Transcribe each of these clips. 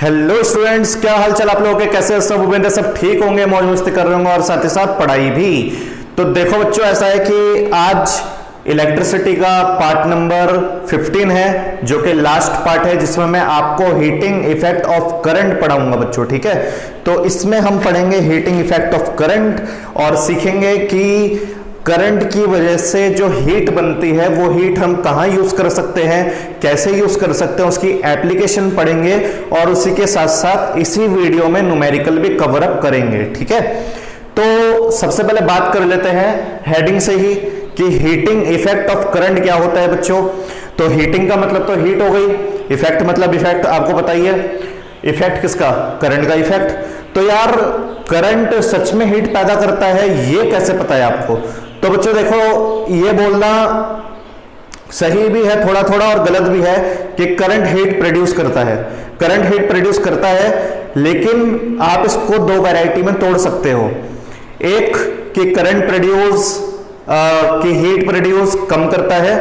Hello students, क्या हाल चाल आप लोगों के? कैसे सब उम्मीद है सब ठीक होंगे, मौज मस्ती कर रहे होंगे और साथ ही साथ पढ़ाई भी। तो देखो बच्चों, ऐसा है कि आज इलेक्ट्रिसिटी का पार्ट नंबर 15 है, जो कि लास्ट पार्ट है, जिसमें मैं आपको हीटिंग इफेक्ट ऑफ करंट पढ़ाऊंगा बच्चों। ठीक है, तो इसमें हम पढ़ेंगे हीटिंग इफेक्ट ऑफ करंट और सीखेंगे कि करंट की वजह से जो हीट बनती है वो हीट हम कहाँ यूज कर सकते हैं, कैसे यूज कर सकते हैं, उसकी एप्लीकेशन पढ़ेंगे और उसी के साथ साथ इसी वीडियो में न्यूमेरिकल भी कवर अप करेंगे। ठीक है, तो सबसे पहले बात कर लेते हैं हेडिंग से ही कि हीटिंग इफेक्ट ऑफ करंट क्या होता है बच्चों। तो हीटिंग का मतलब तो हीट हो गई, इफेक्ट मतलब इफेक्ट, आपको पता ही है। इफेक्ट किसका? करंट का इफेक्ट। तो यार करंट सच में हीट पैदा करता है, ये कैसे पता है आपको? तो बच्चों देखो, ये बोलना सही भी है थोड़ा थोड़ा और गलत भी है कि करंट हीट प्रोड्यूस करता है। करंट हीट प्रोड्यूस करता है, लेकिन आप इसको दो वैरायटी में तोड़ सकते हो। एक कि करंट प्रोड्यूस की हीट प्रोड्यूस कम करता है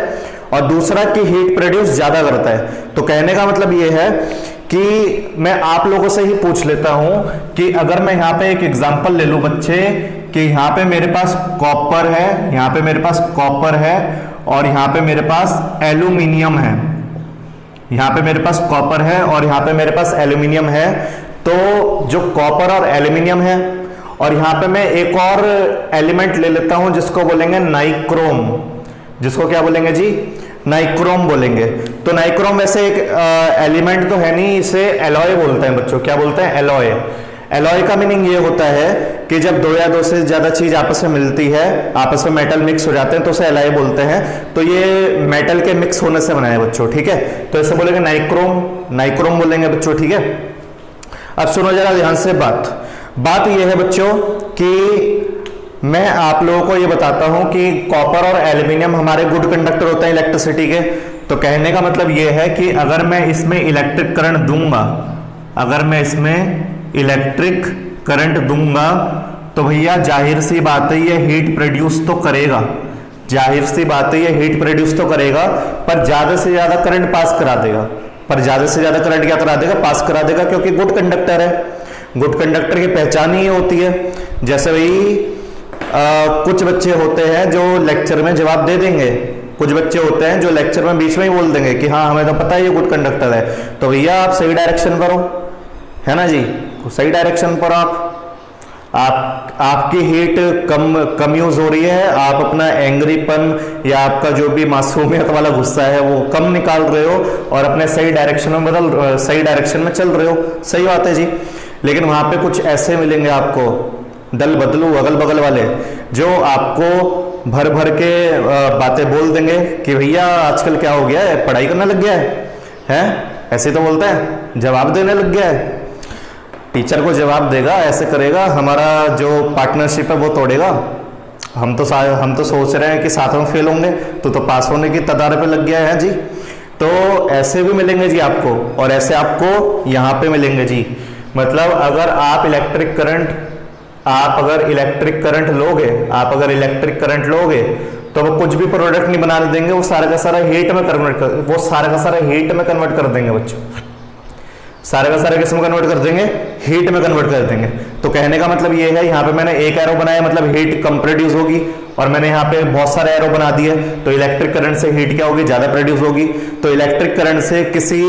और दूसरा कि हीट प्रोड्यूस ज्यादा करता है। तो कहने का मतलब ये है कि मैं आप लोगों से ही पूछ लेता हूं कि अगर मैं यहां पे एक एग्जांपल ले लूं बच्चे कि यहां पे मेरे पास कॉपर है, यहां पे मेरे पास कॉपर है और यहां पे मेरे पास एल्यूमिनियम है। यहां पे मेरे पास कॉपर है और यहां पे मेरे पास एल्यूमिनियम है। तो जो कॉपर और एल्यूमिनियम है, और यहां पे मैं एक और एलिमेंट ले लेता हूं जिसको बोलेंगे नाइक्रोम। जिसको क्या बोलेंगे जी? नाइक्रोम बोलेंगे। तो नाइक्रोम वैसे एक एलिमेंट तो है नहीं, इसे एलॉय बोलते हैं बच्चों। क्या बोलते हैं? एलॉय। एलॉय का मीनिंग ये होता है कि जब दो या दो से ज्यादा चीज आपस में मिलती है, आपस में मेटल मिक्स हो जाते हैं, तो उसे एलॉय बोलते हैं। तो ये मेटल के मिक्स होने से बना है बच्चों। ठीक है, तो ऐसे बोलेंगे नाइक्रोम, नाइक्रोम बोलेंगे बच्चों। ठीक है, अब सुनो जरा ध्यान से बात ये है बच्चों कि मैं आप लोगों को ये बताता हूं कि कॉपर और एल्यूमिनियम हमारे गुड कंडक्टर होते हैं इलेक्ट्रिसिटी के। तो कहने का मतलब ये है कि अगर मैं इसमें इलेक्ट्रिक करंट दूंगा, अगर मैं इसमें इलेक्ट्रिक करंट दूंगा तो भैया जाहिर सी बात है ये हीट प्रोड्यूस तो करेगा। जाहिर सी बात है ये हीट प्रोड्यूस तो करेगा, पर ज्यादा से ज्यादा करंट पास करा देगा। पर ज्यादा से ज्यादा करंट क्या करा देगा? पास करा देगा, क्योंकि गुड कंडक्टर है। गुड कंडक्टर की पहचान ही होती है। जैसे भाई कुछ बच्चे होते हैं जो लेक्चर में जवाब दे देंगे, कुछ बच्चे होते हैं जो लेक्चर में बीच में ही बोल देंगे कि हाँ हमें तो पता है ये गुड कंडक्टर है। तो भैया आप सही डायरेक्शन पर हो, है ना जी? सही डायरेक्शन पर आपकी हीट कम यूज हो रही है, आप अपना एंग्रीपन या आपका जो भी मासूमियत वाला गुस्सा है वो कम निकाल रहे हो और अपने सही डायरेक्शन में सही डायरेक्शन में चल रहे हो। सही बात है जी। लेकिन वहां पे कुछ ऐसे मिलेंगे आपको दल बदलू अगल बगल वाले, जो आपको भर भर के बातें बोल देंगे कि भैया आजकल क्या हो गया है, पढ़ाई करने लग गया है? ऐसे तो बोलता है, जवाब देने लग गया है, टीचर को जवाब देगा, ऐसे करेगा, हमारा जो पार्टनरशिप है वो तोड़ेगा। हम तो सोच रहे हैं कि साथ में फेल होंगे, तो पास होने की कतार पे लग गया है जी। तो ऐसे भी मिलेंगे जी आपको, और ऐसे आपको यहाँ पे मिलेंगे जी। मतलब अगर आप इलेक्ट्रिक करंट लोगे तो वो कुछ भी प्रोडक्ट नहीं बनाने देंगे, वो सारा का सारा हीट में कन्वर्ट कर देंगे बच्चों। सारे का सारे किस में कन्वर्ट कर देंगे? हीट में कन्वर्ट कर देंगे। तो कहने का मतलब ये है, यहाँ पे मैंने एक एरो बनाया, मतलब हीट कम प्रोड्यूस होगी, और मैंने यहाँ पे बहुत सारे एरो बना दिए, तो इलेक्ट्रिक करंट से हीट क्या होगी? ज्यादा प्रोड्यूस होगी। तो इलेक्ट्रिक करंट से किसी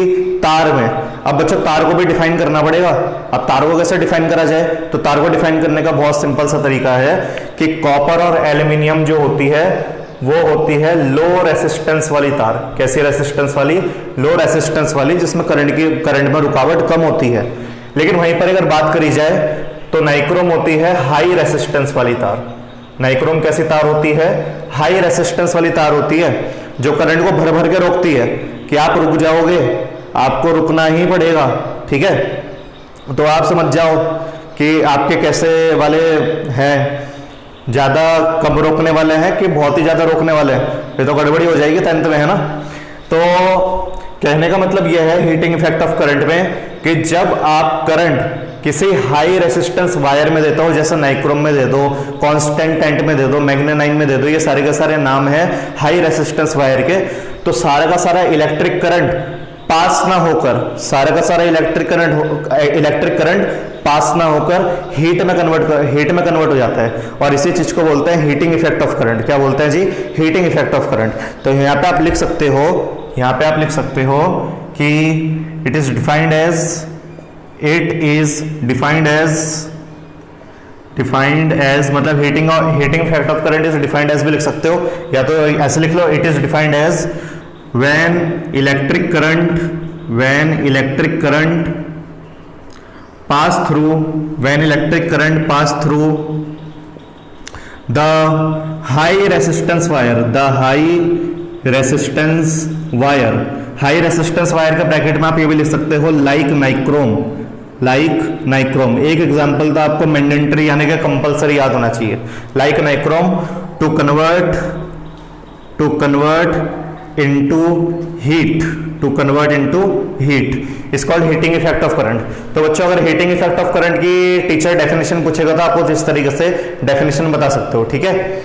तार में, अब बच्चों तार को भी डिफाइन करना पड़ेगा। अब तार को कैसे डिफाइन करा जाए? तो तार को डिफाइन करने का बहुत सिंपल सा तरीका है कि कॉपर और एल्यूमिनियम जो होती है वो होती है लो रेसिस्टेंस वाली तार। कैसी रेसिस्टेंस वाली? लो रेसिस्टेंस वाली, जिसमें करंट में रुकावट कम होती है। लेकिन वहीं पर अगर बात करी जाए तो नाइक्रोम होती है हाई रेसिस्टेंस वाली तार। नाइक्रोम कैसी तार होती है? हाई रेसिस्टेंस वाली तार होती है, जो करंट को भर भर के रोकती है कि आप रुक जाओगे, आपको रुकना ही पड़ेगा। ठीक है, तो आप समझ जाओ कि आपके कैसे वाले हैं, ज्यादा कम रोकने वाले हैं कि बहुत ही ज्यादा रोकने वाले हैं। फिर तो गड़बड़ी हो जाएगी 10th में, है ना? तो कहने का मतलब यह है हीटिंग इफेक्ट ऑफ करंट में कि जब आप करंट किसी हाई रेसिस्टेंस वायर में देता हो, जैसे नाइक्रोम में दे दो, कॉन्स्टेंटेंट में दे दो, मैग्नेटाइन में दे दो, ये सारे के सारे नाम है हाई रेसिस्टेंस वायर के, तो सारा का सारा इलेक्ट्रिक करंट पास ना होकर, सारा का सारा इलेक्ट्रिक करंट पास ना होकर हीट में कन्वर्ट हो जाता है, और इसी चीज को बोलते हैं हीटिंग इफेक्ट ऑफ करंट। क्या बोलते हैं जी? Heating effect of current. तो यहाँ पे आप लिख सकते हो कि इट इज डिफाइंड एज मतलब heating effect of current is defined as भी लिख सकते हो, या तो ऐसे लिख लो, it is defined as when electric current pass through the high resistance wire का ब्रैकेट में आप ये भी लिख सकते हो लाइक नाइक्रोम। एक एग्जांपल था आपको मैंडेटरी यानी कि कंपलसरी याद होना चाहिए, like nichrome to convert into heat is called heating effect of current। तो बच्चों अगर heating effect of current की टीचर डेफिनेशन पूछेगा तो आपको इस तरीके से डेफिनेशन बता सकते हो, ठीक है।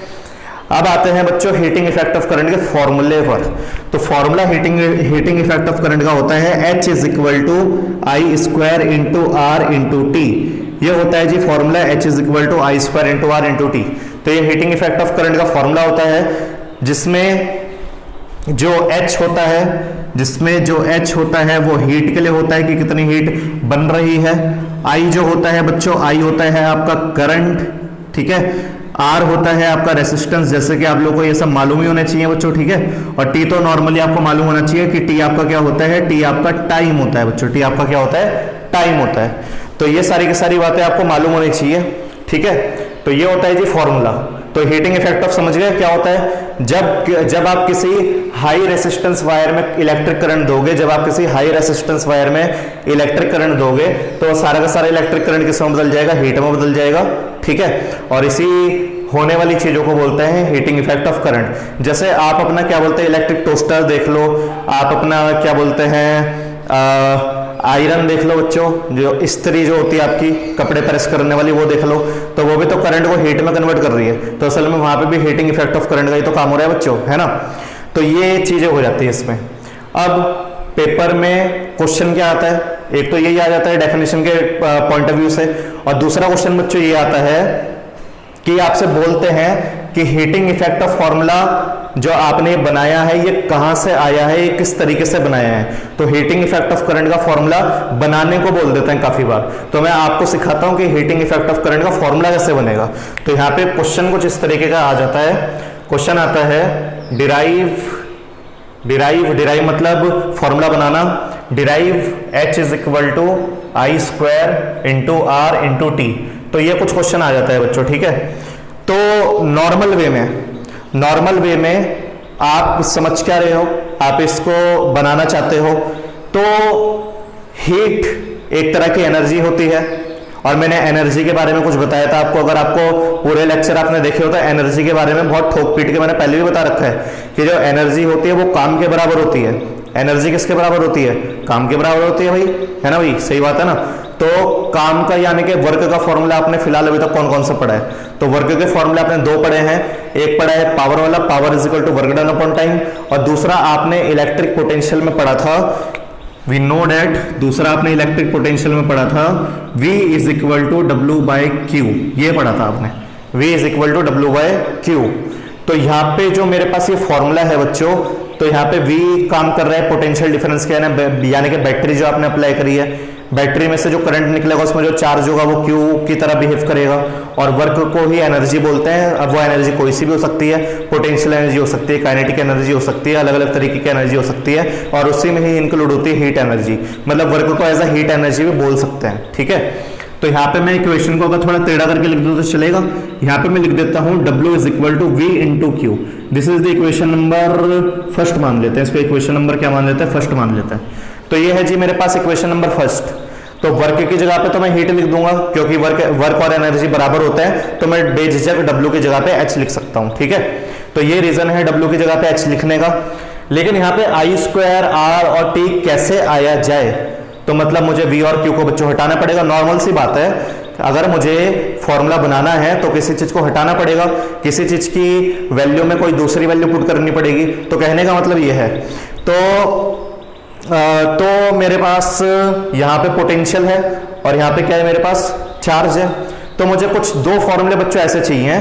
अब आते हैं बच्चों हीटिंग इफेक्ट ऑफ करंट के फॉर्मूले पर। तो formula heating effect of current का होता है H is equal to I square into R into T. ये होता है जी formula H is equal to I square into R into T. तो ये हीटिंग इफेक्ट ऑफ करंट का फॉर्मूला होता है जिसमें जो H होता है वो हीट के लिए होता है कि कितनी हीट बन रही है। I जो होता है बच्चों, I होता है आपका करंट, ठीक है। R होता है आपका रेसिस्टेंस, जैसे कि आप लोगों को ये सब मालूम ही होने चाहिए बच्चों, ठीक है। और T तो नॉर्मली आपको मालूम होना चाहिए कि T आपका क्या होता है, T आपका टाइम होता है बच्चों, T आपका क्या होता है, टाइम होता है। तो ये सारी की सारी बातें आपको मालूम होनी चाहिए, ठीक है। तो ये होता है जी फॉर्मूला। तो हीटिंग इफेक्ट ऑफ समझ गए क्या होता है? जब आप किसी हाई रेसिस्टेंस वायर में इलेक्ट्रिक करंट दोगे, तो सारा का सारा इलेक्ट्रिक करंट किस में बदल जाएगा? हीट में बदल जाएगा, ठीक है। और इसी होने वाली चीजों को बोलते हैं हीटिंग इफेक्ट ऑफ करंट। जैसे आप अपना क्या बोलते हैं इलेक्ट्रिक टोस्टर देख लो, आप अपना क्या बोलते हैं आयरन देख लो बच्चों, जो इस्त्री जो होती है आपकी कपड़े प्रेस करने वाली, वो देख लो, तो वो भी तो करंट को हीट में कन्वर्ट कर रही है। तो असल में वहां पे भी हीटिंग इफेक्ट ऑफ करंट का ही तो काम हो रहा है बच्चों, है ना। तो ये चीजें हो जाती है इसमें। अब पेपर में क्वेश्चन क्या आता है? एक तो यही आ जाता है डेफिनेशन के पॉइंट ऑफ व्यू से, और दूसरा क्वेश्चन बच्चों ये आता है कि आपसे बोलते हैं कि हीटिंग इफेक्ट ऑफ फॉर्मूला जो आपने बनाया है ये कहां से आया है, ये किस तरीके से बनाया है। तो हीटिंग इफेक्ट ऑफ करंट का फॉर्मूला बनाने को बोल देते हैं काफी बार। तो मैं आपको सिखाता हूं कि हीटिंग इफेक्ट ऑफ करंट का फॉर्मूला कैसे बनेगा। तो यहाँ पे क्वेश्चन कुछ इस तरीके का आ जाता है। क्वेश्चन आता है डिराइव मतलब फॉर्मूला बनाना। Derive H is equal to I square into R into T. तो ये कुछ क्वेश्चन आ जाता है बच्चों, ठीक है। तो नॉर्मल वे में आप समझ क्या रहे हो, आप इसको बनाना चाहते हो। तो हीट एक तरह की एनर्जी होती है, और मैंने एनर्जी के बारे में कुछ बताया था आपको। अगर आपको पूरे लेक्चर आपने देखे हो तो एनर्जी के बारे में बहुत ठोक पीट के मैंने पहले भी बता रखा है कि जो एनर्जी होती है वो काम के बराबर होती है। एनर्जी किसके बराबर होती है? काम के बराबर होती है भाई, है ना भाई, सही बात है ना। तो काम का यानी कि वर्क का फॉर्मूला आपने फिलहाल अभी तक कौन कौन सा पढ़ा है? तो वर्क के फॉर्मूले आपने दो पढ़े हैं। एक पढ़ा है पावर वाला, power is equal to work done upon time, और दूसरा आपने इलेक्ट्रिक पोटेंशियल में पढ़ा था वी नो डेट। दूसरा आपने इलेक्ट्रिक पोटेंशियल में पढ़ा था V is equal to W by Q, ये पढ़ा था आपने, V is equal to W by Q. तो यहाँ पे जो मेरे पास ये फॉर्मूला है बच्चों, तो यहाँ पे V काम कर रहा है पोटेंशियल डिफरेंस के, यानी कि बैटरी जो आपने अप्लाई करी है, बैटरी में से जो करंट निकलेगा उसमें जो चार्ज होगा वो Q की तरह बिहेव करेगा, और वर्क को ही एनर्जी बोलते हैं। अब वो एनर्जी कोई सी भी हो सकती है, पोटेंशियल एनर्जी हो सकती है, काइनेटिक एनर्जी हो सकती है, अलग अलग तरीके की एनर्जी हो सकती है, और उसी में ही इंक्लूड होती है हीट एनर्जी। मतलब वर्क को एज अ हीट एनर्जी भी बोल सकते हैं, ठीक है। तो यहाँ पे मैं इक्वेशन को अगर थोड़ा टेढ़ा करके लिख दूं तो चलेगा। यहाँ पे मैं लिख देता हूँ W is equal to V into Q. This is the equation number first मान लेते हैं, इसको इक्वेशन नंबर क्या मान लेते हैं? फर्स्ट मान लेते हैं। तो ये है जी मेरे पास इक्वेशन नंबर फर्स्ट। तो वर्क की जगह पे तो मैं हीट लिख दूंगा, क्योंकि वर्क और एनर्जी बराबर होते हैं, तो मैं बेझिझक W की जगह पे H लिख सकता हूं, ठीक है। तो ये रीजन है W की जगह पे H लिखने का। लेकिन यहाँ पे आई स्क्वायर आर और टी कैसे आया जाए? तो मतलब मुझे V और Q को बच्चों हटाना पड़ेगा। नॉर्मल सी बात है, अगर मुझे फॉर्मूला बनाना है तो किसी चीज को हटाना पड़ेगा, किसी चीज की वैल्यू में कोई दूसरी वैल्यू पुट करनी पड़ेगी। तो कहने का मतलब ये है। तो तो मेरे पास यहाँ पे पोटेंशियल है और यहाँ पे क्या है, मेरे पास चार्ज है। तो मुझे कुछ दो फॉर्मूले बच्चों ऐसे चाहिए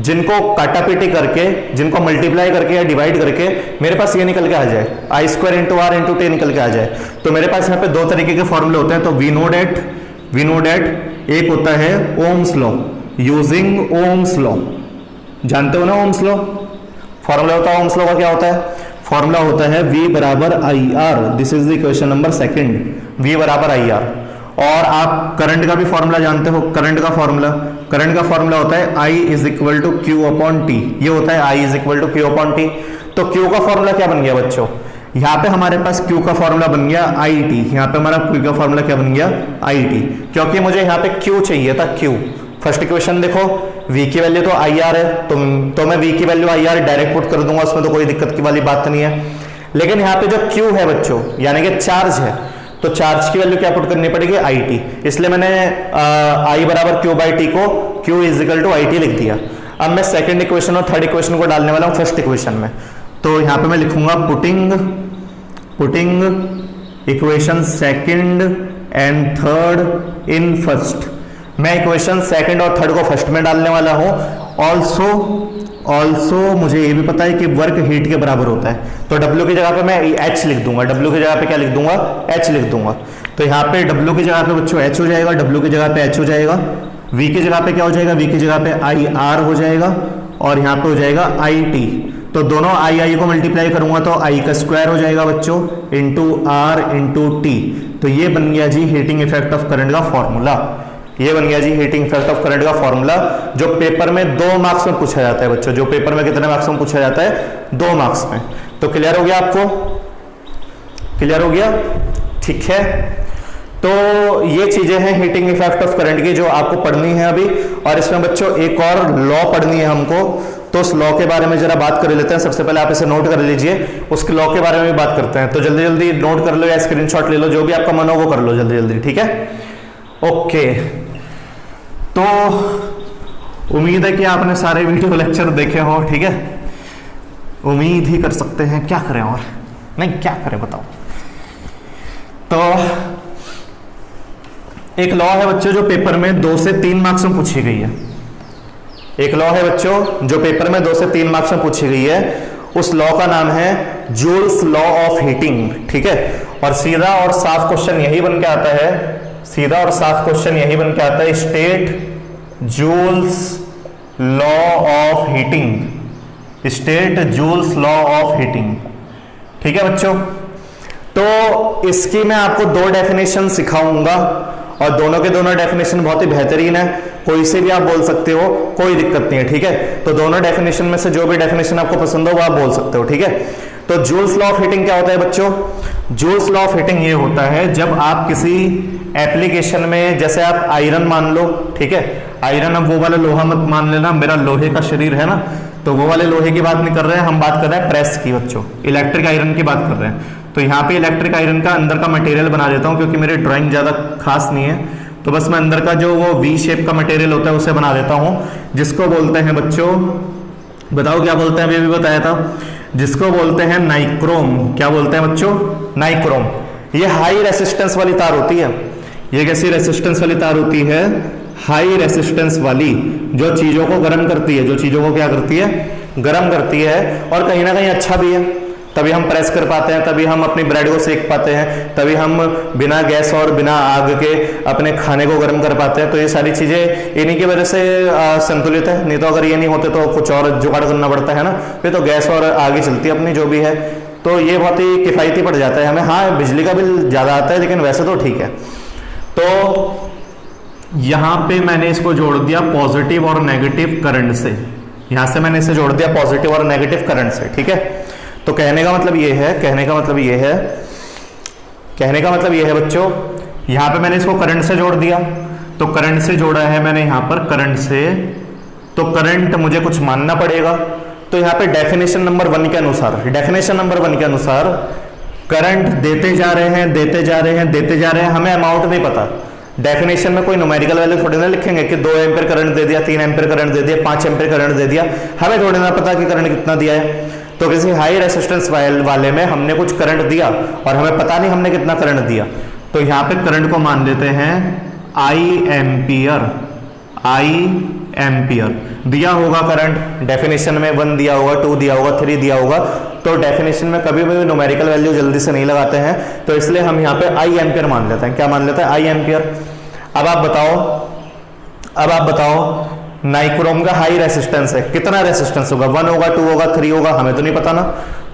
जिनको काटापीटी करके, जिनको मल्टीप्लाई करके या डिवाइड करके मेरे पास ये निकल के आ जाए, I square into R into T निकल के आ जाए। तो मेरे पास यहाँ पे दो तरीके के फॉर्मूले होते हैं। तो वी नो डेट एक होता है Ohm's law, using Ohm's law, जानते हो ना ओम्स लॉ, फॉर्मूला होता है ओम्स लॉ का, क्या होता है, फॉर्मूला होता है V बराबर I R. This is the equation number second, V बराबर आई आर। और आप करंट का भी फॉर्मूला जानते हो, करंट का फॉर्मूला होता है I is equal to Q upon T, ये होता है I is equal to Q upon T. तो Q का फॉर्मूला क्या बन गया बच्चों, यहाँ पे हमारे पास Q का फॉर्मूला बन गया आई टी, यहाँ पे हमारा Q का फॉर्मूला क्या बन गया, आई टी, क्योंकि मुझे यहाँ पे Q चाहिए था, Q। फर्स्ट इक्वेशन देखो, V की वैल्यू तो आई आर है, तो मैं V की value I R direct put कर दूंगा, उसमें तो कोई दिक्कत की वाली बात नहीं है। लेकिन यहाँ पे जो Q है बच्चों, यानी कि चार्ज है, तो चार्ज की वैल्यू क्या पुट करनी पड़ेगी, आई टी। इसलिए मैंने I बराबर Q बाई टी को Q is equal to I T लिख दिया। अब मैं सेकंड इक्वेशन और थर्ड इक्वेशन को डालने वाला हूँ फर्स्ट इक्वेशन में। तो यहाँ पे मैं लिखूंगा putting equation second and third in first. मैं इक्वेशन सेकंड और थर्ड को फर्स्ट में डालने वाला हूं। ऑल्सो मुझे ये भी पता है कि वर्क हीट के बराबर होता है, तो W की जगह पे मैं H लिख दूंगा, W की जगह पे क्या लिख दूंगा, H लिख दूंगा। तो यहाँ पे W की जगह पे बच्चों H हो जाएगा, W की जगह पे H हो जाएगा, V की जगह पे क्या हो जाएगा, V की जगह पे IR हो जाएगा, और यहाँ पे हो जाएगा IT। तो दोनों I को मल्टीप्लाई करूंगा तो I का स्क्वायर हो जाएगा बच्चों, इंटू R इंटू टी। तो ये बन गया जी हीटिंग इफेक्ट ऑफ करंट का फॉर्मूला, ये बन गया जी हीटिंग इफेक्ट ऑफ करंट का फॉर्मूला, जो पेपर में 2 मार्क्स में पूछा जाता है बच्चों। जो पेपर में कितने मार्क्स में पूछा जाता है, 2 मार्क्स में। तो क्लियर हो गया आपको, क्लियर हो गया, ठीक है। तो ये चीजें हैं हीटिंग इफेक्ट ऑफ करंट की जो आपको पढ़नी है अभी। और इसमें बच्चों एक और लॉ पढ़नी है हमको, तो उस लॉ के बारे में जरा बात कर लेते हैं। सबसे पहले आप इसे नोट कर लीजिए, उसके लॉ के बारे में भी बात करते हैं। तो जल्दी जल्दी नोट कर लो या स्क्रीनशॉट ले लो, जो भी आपका मन हो वो कर लो जल्दी जल्दी, ठीक है। ओके, तो उम्मीद है कि आपने सारे वीडियो लेक्चर देखे हो, ठीक है, उम्मीद ही कर सकते हैं, क्या करें और नहीं क्या करें बताओ। तो एक लॉ है बच्चों जो पेपर में 2 से 3 मार्क्स में पूछी गई है, एक लॉ है बच्चों जो पेपर में 2 से 3 मार्क्स में पूछी गई है। उस लॉ का नाम है जूल्स लॉ ऑफ हीटिंग, ठीक है। और सीधा और साफ क्वेश्चन यही बन के आता है, सीधा और साफ क्वेश्चन यही बन के आता है, state joules law of heating, state joules law of heating, ठीक है बच्चों। तो इसकी मैं आपको 2 डेफिनेशन सिखाऊंगा और दोनों के दोनों डेफिनेशन बहुत ही बेहतरीन है, कोई से भी आप बोल सकते हो, कोई दिक्कत नहीं है, ठीक है। तो दोनों डेफिनेशन में से जो भी डेफिनेशन आपको पसंद हो वो आप बोल सकते हो, ठीक है। तो जूल्स लॉ ऑफ हीटिंग क्या होता है बच्चों, जूल्स लॉ ऑफ हीटिंग ये होता है जब आप किसी एप्लीकेशन में, जैसे आप आयरन मान लो, ठीक है, आयरन, अब वो वाला लोहा मत मान लेना, मेरा लोहे का शरीर है ना, तो वो वाले लोहे की बात नहीं कर रहे हैं, हम बात कर रहे हैं प्रेस की बच्चों, इलेक्ट्रिक आयरन की बात कर रहे हैं। तो यहाँ पे इलेक्ट्रिक आयरन का अंदर का मटेरियल बना देता हूँ, क्योंकि मेरी ड्राइंग ज़्यादा खास नहीं है, तो बस मैं अंदर का जो वो वी शेप का मटेरियल होता है उसे बना देता हूँ, जिसको बोलते हैं बच्चों, बताओ क्या बोलते हैं, अभी भी बताया था, जिसको बोलते हैं नाइक्रोम। क्या बोलते हैं बच्चों, नाइक्रोम। ये हाई रेसिस्टेंस वाली तार होती है, ये कैसी रेसिस्टेंस वाली तार होती है, हाई रेसिस्टेंस वाली, जो चीजों को गर्म करती है, जो चीजों को क्या करती है, गर्म करती है। और कहीं ना कहीं अच्छा भी है, तभी हम प्रेस कर पाते हैं, तभी हम अपनी ब्रेड को सेक पाते हैं, तभी हम बिना गैस और बिना आग के अपने खाने को गर्म कर पाते हैं। तो ये सारी चीजें इन्हीं की वजह से संतुलित है, नहीं तो अगर ये नहीं होते तो कुछ और जुगाड़ करना पड़ता है ना, फिर तो गैस और आग ही चलती है अपनी जो भी है। तो ये बहुत ही किफायती पड़ जाता है हमें। हाँ, बिजली का बिल ज्यादा आता है, लेकिन वैसे तो ठीक है। तो यहां पे मैंने इसको जोड़ दिया पॉजिटिव और नेगेटिव करंट से, यहां से मैंने इसे जोड़ दिया पॉजिटिव और नेगेटिव करंट से, ठीक है। तो कहने का मतलब ये है, कहने का मतलब ये है बच्चों, यहां पे मैंने इसको करंट से जोड़ दिया, तो करंट से जोड़ा है मैंने यहां पर करंट से, तो करंट मुझे कुछ मानना पड़ेगा। तो यहां पे डेफिनेशन नंबर 1 के अनुसार, डेफिनेशन नंबर 1 के अनुसार करंट देते जा रहे हैं, देते जा रहे हैं, देते जा रहे हैं, हमें अमाउंट नहीं पता। डेफिनेशन में कोई न्यूमेरिकल वैल्यू थोड़ी ना लिखेंगे कि 2 एम्पीयर करंट दे दिया, 3 एम्पीयर करंट दे दिया, 5 एम्पीयर करंट दे दिया, हमें थोड़ी ना पता कि करंट कितना दिया है। तो किसी हाई रेसिस्टेंस वाले में हमने कुछ करंट दिया और हमें पता नहीं हमने कितना करंट दिया, तो यहां पे करंट को मान लेते हैं आई एम्पियर। आई एम्पियर दिया होगा करंट, डेफिनेशन में 1 दिया होगा, 2 दिया होगा, 3 दिया होगा, तो डेफिनेशन में कभी भी न्यूमेरिकल वैल्यू जल्दी से नहीं लगाते हैं, तो इसलिए हम यहाँ पे आई एम्पियर मान लेते हैं। क्या मान लेते हैं? आई एम्पियर। अब आप बताओ नाइक्रोम का हाई रेसिस्टेंस है, कितना रेसिस्टेंस होगा? 1 होगा, 2 होगा, 3 होगा, हमें तो नहीं पता ना।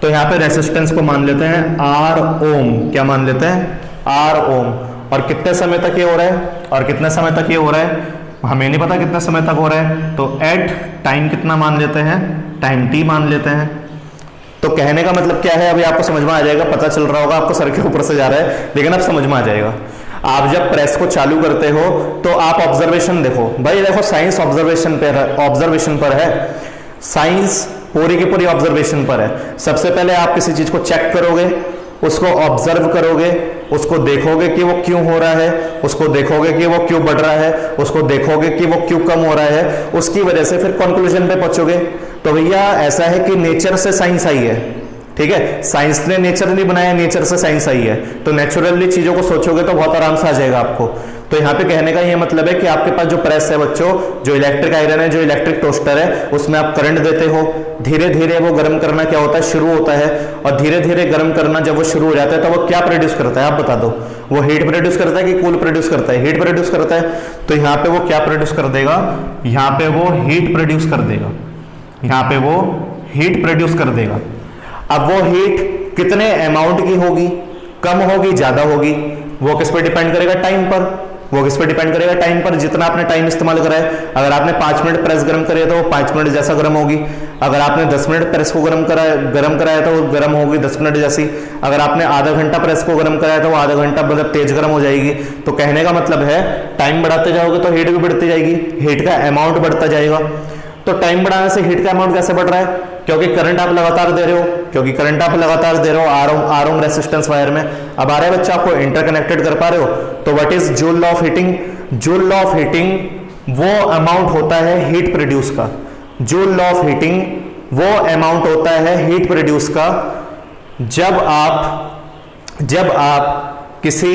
तो यहाँ पे रेसिस्टेंस को मान लेते हैं आर ओम। क्या मान लेते हैं? आर ओम। और कितने समय तक ये हो रहा है? और कितने समय तक ये हो रहा है? हमें नहीं पता कितने समय तक हो रहा है, तो एट टाइम कितना मान लेते हैं? टाइम टी मान लेते हैं। तो कहने का मतलब क्या है, अभी आपको समझ में आ जाएगा, पता चल रहा होगा आपको सर के ऊपर से जा रहा है, लेकिन अब समझ में आ जाएगा। आप जब प्रेस को चालू करते हो तो आप ऑब्जर्वेशन देखो, भाई देखो साइंस ऑब्जर्वेशन पर है, साइंस पूरी की पूरी ऑब्जर्वेशन पर है। सबसे पहले आप किसी चीज को चेक करोगे, उसको ऑब्जर्व करोगे, उसको देखोगे कि वो क्यों हो रहा है, उसको देखोगे कि वो क्यों बढ़ रहा है, उसको देखोगे कि वो क्यों कम हो रहा है, उसकी वजह से फिर कंक्लूजन पे पहुंचोगे। तो भैया ऐसा है कि नेचर से साइंस आई है, ठीक है, साइंस ने नेचर नहीं बनाया, नेचर से साइंस आई है, तो नेचुरली चीजों को सोचोगे तो बहुत आराम से आ जाएगा आपको। तो यहाँ पे कहने का ये मतलब है कि आपके पास जो प्रेस है बच्चों, जो इलेक्ट्रिक आयरन है, जो इलेक्ट्रिक टोस्टर है, उसमें आप करंट देते हो, धीरे धीरे वो गर्म करना क्या होता है? शुरू होता है, और धीरे धीरे गर्म करना जब वो शुरू हो जाता है तो वो क्या प्रोड्यूस करता है? आप बता दो। वो हीट प्रोड्यूस करता है कि कूल प्रोड्यूस करता है? हीट प्रोड्यूस करता है। तो यहाँ पे वो क्या प्रोड्यूस कर देगा? यहाँ पे वो हीट प्रोड्यूस कर देगा, यहाँ पे वो हीट प्रोड्यूस कर देगा। अब वो हीट कितने अमाउंट की होगी? कम होगी, ज्यादा होगी? वो किस पे डिपेंड करेगा? टाइम पर। वो किस पे डिपेंड करेगा? टाइम पर। जितना आपने टाइम इस्तेमाल करा है, अगर आपने 5 मिनट प्रेस गर्म करे तो वो 5 मिनट जैसा गर्म होगी। अगर आपने 10 मिनट प्रेस को गर्म कराया तो वो गर्म होगी 10 मिनट जैसी। अगर आपने आधा घंटा प्रेस को गर्म कराया तो वो आधा घंटा मतलब तेज गर्म हो जाएगी। तो कहने का मतलब है टाइम बढ़ाते जाओगे तो हीट भी बढ़ती जाएगी, हीट का अमाउंट बढ़ता जाएगा। तो टाइम बढ़ाने से हीट का अमाउंट कैसे बढ़ रहा है? क्योंकि करंट आप लगातार दे रहे हो, आर ओम रेसिस्टेंस वायर में। अब आ रहा है बच्चा, आपको इंटरकनेक्टेड कर पा रहे हो? तो what is joule law of heating? Joule law of heating वो अमाउंट होता है हीट प्रोड्यूस का। जूल लॉ ऑफ हीटिंग वो अमाउंट होता है हीट प्रोड्यूस का जब आप किसी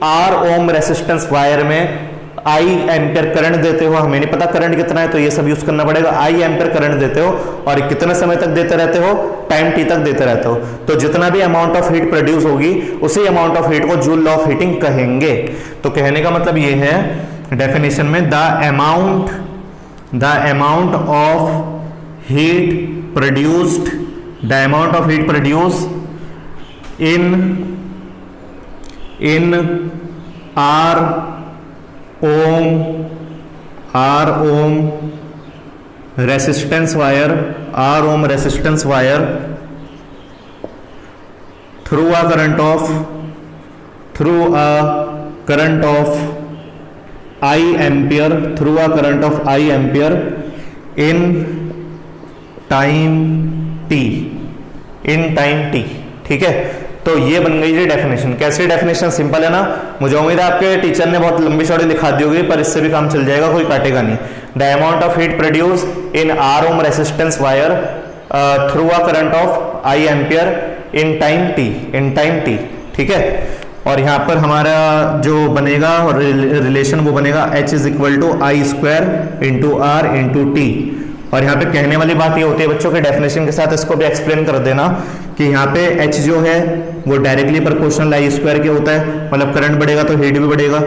आर ओम रेसिस्टेंस वायर में आई एम्पियर करंट देते हो। हमें नहीं पता करंट कितना है, तो ये सब यूज करना पड़ेगा। आई एम्पियर करंट देते हो और कितने समय तक देते रहते हो? टाइम टी तक देते रहते हो। तो जितना भी अमाउंट ऑफ हीट प्रोड्यूस होगी, उसी अमाउंट ऑफ हीट को जूल लॉ ऑफ हीटिंग कहेंगे। तो कहने का मतलब ये है डेफिनेशन में, the amount of heat produced in R ohm resistance wire through a current of I ampere in time T. ठीक है, तो ये बन गई जी डेफिनेशन। कैसी डेफिनेशन? सिंपल है ना। मुझे उम्मीद है आपके टीचर ने बहुत लंबी चौड़ी लिखा दी होगी, पर इससे भी काम चल जाएगा, कोई काटेगा नहीं। The amount of heat produce in R ohm resistance wire through a current of I ampere in time T. ठीक है, और यहाँ पर हमारा जो बनेगा रिलेशन वो बनेगा H is equal to I square into R into T. और यहाँ पे कहने वाली बात ये होती है बच्चों के डेफिनेशन के साथ इसको भी एक्सप्लेन कर देना कि यहाँ पे H जो है वो डायरेक्टली प्रोपोर्शनल आई स्क्वायर के होता है, मतलब करंट बढ़ेगा तो हीट भी बढ़ेगा।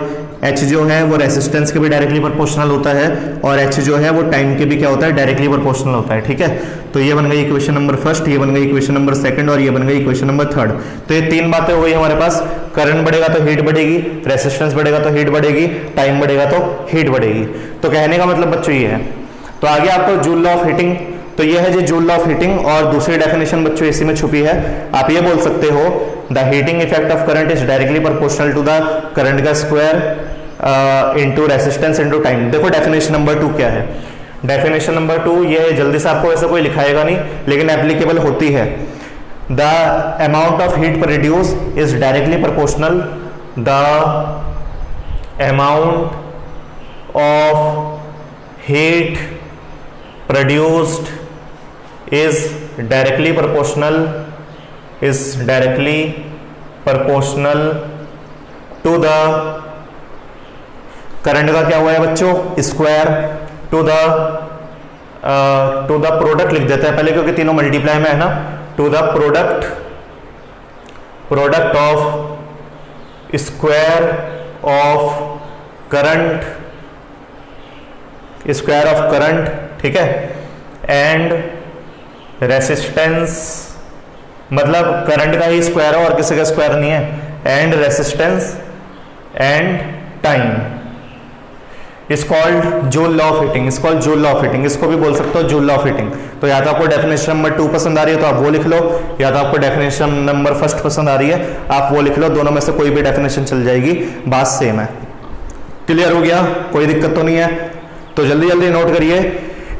H जो है वो रेसिस्टेंस के भी डायरेक्टली प्रोपोर्शनल होता है, और H जो है वो टाइम के भी क्या होता है? डायरेक्टली प्रोपोर्शनल होता है। ठीक है, तो ये बन गई इक्वेशन नंबर फर्स्ट, ये बन गई इक्वेशन नंबर सेकंड, और ये बन गई इक्वेशन नंबर थर्ड। तो ये 3 बातें हो गई हमारे पास। करंट बढ़ेगा तो हीट बढ़ेगी, रेसिस्टेंस बढ़ेगा तो हीट बढ़ेगी, टाइम बढ़ेगा तो हीट बढ़ेगी। तो कहने का मतलब बच्चों ये है। तो आगे आपको जूल लॉ ऑफ हीटिंग, तो ये है जी जूल लॉ ऑफ हीटिंग, और दूसरी डेफिनेशन बच्चों इसी में छुपी है। आप ये बोल सकते हो the heating effect of current is directly proportional to the current का square into resistance into time. देखो डेफिनेशन नंबर 2 क्या है। डेफिनेशन नंबर 2 ये है, जल्दी से आपको ऐसा कोई लिखाएगा नहीं, लेकिन एप्लीकेबल होती है। The amount of heat produce is directly proportional the amount of heat produced is directly proportional to the current का क्या हुआ है बच्चों, स्क्वायर टू द प्रोडक्ट लिख देते हैं पहले क्योंकि तीनों मल्टीप्लाई में है ना, to the product of square of current, ठीक है, एंड रेसिस्टेंस, मतलब करंट का ही स्क्वायर है और किसी का स्क्वायर नहीं है, and resistance and time is called joule law of heating, इसको भी बोल सकते हो जूल लॉ ऑफ हीटिंग। तो या तो आपको डेफिनेशन नंबर 2 पसंद आ रही है तो आप वो लिख लो, या तो आपको डेफिनेशन नंबर 1 पसंद आ रही है आप वो लिख लो, दोनों में से कोई भी डेफिनेशन चल जाएगी, बात सेम है। क्लियर हो गया, कोई दिक्कत तो नहीं है? तो जल्दी जल्दी नोट करिए।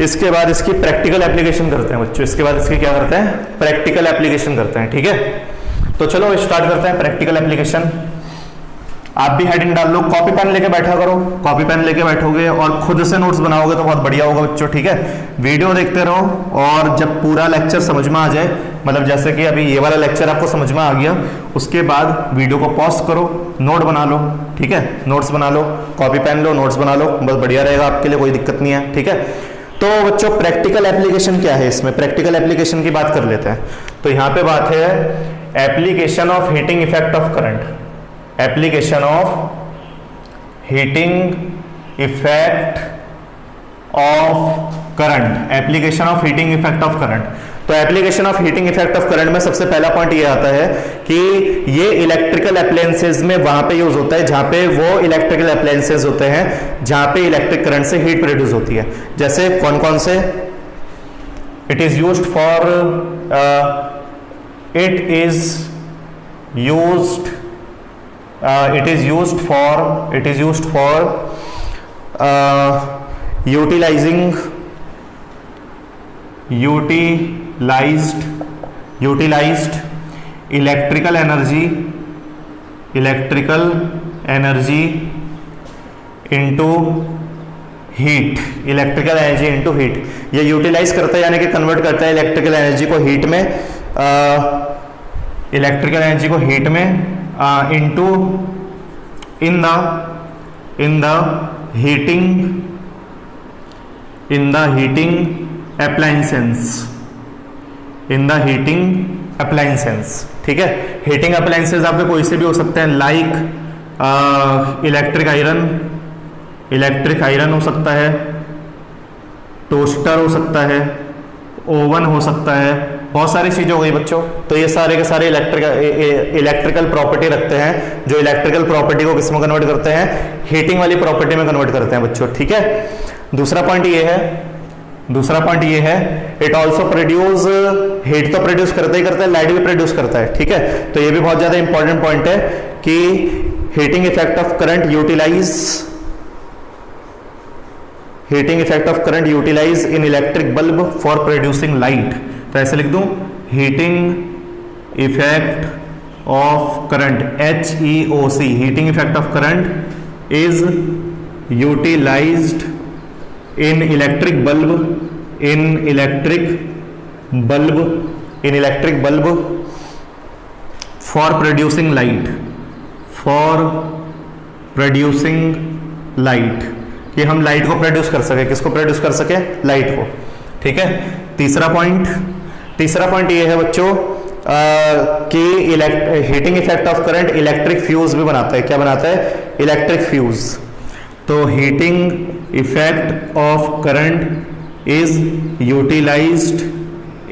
इसके बाद इसकी प्रैक्टिकल एप्लीकेशन करते हैं बच्चों, इसके बाद इसकी क्या करते हैं, प्रैक्टिकल एप्लीकेशन करते हैं, ठीक है। तो चलो स्टार्ट करते हैं प्रैक्टिकल एप्लीकेशन। आप भी हेडिंग डाल लो, कॉपी पेन लेके बैठा करो, कॉपी पेन लेके बैठोगे और खुद से नोट्स बनाओगे तो बहुत बढ़िया होगा बच्चों, ठीक है। वीडियो देखते रहो और जब पूरा लेक्चर समझ में आ जाए, मतलब जैसे कि अभी ये वाला लेक्चर आपको समझ में आ गया, उसके बाद वीडियो को पॉज करो, नोट बना लो, ठीक है, नोट्स बना लो, कॉपी पेन लो, नोट्स बना लो, बस बढ़िया रहेगा आपके लिए, कोई दिक्कत नहीं है, ठीक है। तो बच्चों प्रैक्टिकल एप्लीकेशन क्या है, इसमें प्रैक्टिकल एप्लीकेशन की बात कर लेते हैं। तो यहाँ पे बात है application of heating effect of current, application of heating effect of current, application of heating effect of current. तो application of heating effect of current में सबसे पहला पॉइंट ये आता है कि ये इलेक्ट्रिकल अप्लायंसेज में वहां पे यूज होता है जहां पे वो इलेक्ट्रिकल अप्लायंसेज होते हैं जहां पे इलेक्ट्रिक करंट से हीट प्रोड्यूस होती है। जैसे कौन कौन से, it is used for utilized electrical energy into heat, electrical energy into heat. ये यूटिलाइज करता है यानी कि कन्वर्ट करता है इलेक्ट्रिकल एनर्जी को हीट में, into in the heating appliances, ठीक है। हीटिंग अप्लायंसेस आपके कोई से भी हो सकते हैं, लाइक इलेक्ट्रिक आयरन हो सकता है, टोस्टर हो सकता है, ओवन हो सकता है, बहुत सारी चीजें हो गई बच्चों। तो ये सारे के सारे इलेक्ट्रिकल प्रॉपर्टी रखते हैं, जो इलेक्ट्रिकल प्रॉपर्टी को किस में कन्वर्ट करते हैं, हीटिंग वाली प्रॉपर्टी में कन्वर्ट करते हैं बच्चों, ठीक है। दूसरा पॉइंट ये है इट ऑल्सो प्रोड्यूस, हीट तो प्रोड्यूस करता ही करता है, लाइट भी प्रोड्यूस करता है, ठीक है। तो ये भी बहुत ज्यादा इंपॉर्टेंट पॉइंट है कि heating effect of current utilize in electric bulb for producing light. तो ऐसे लिख दूं, heating effect of current, HEOC, heating effect of current is utilized in electric bulb for producing light, कि हम लाइट को produce कर सके, किसको प्रोड्यूस कर सके, लाइट को, ठीक है। तीसरा पॉइंट ये है बच्चों कि heating effect of current electric fuse भी बनाता है। क्या बनाता है, इलेक्ट्रिक फ्यूज। तो heating effect of current is utilized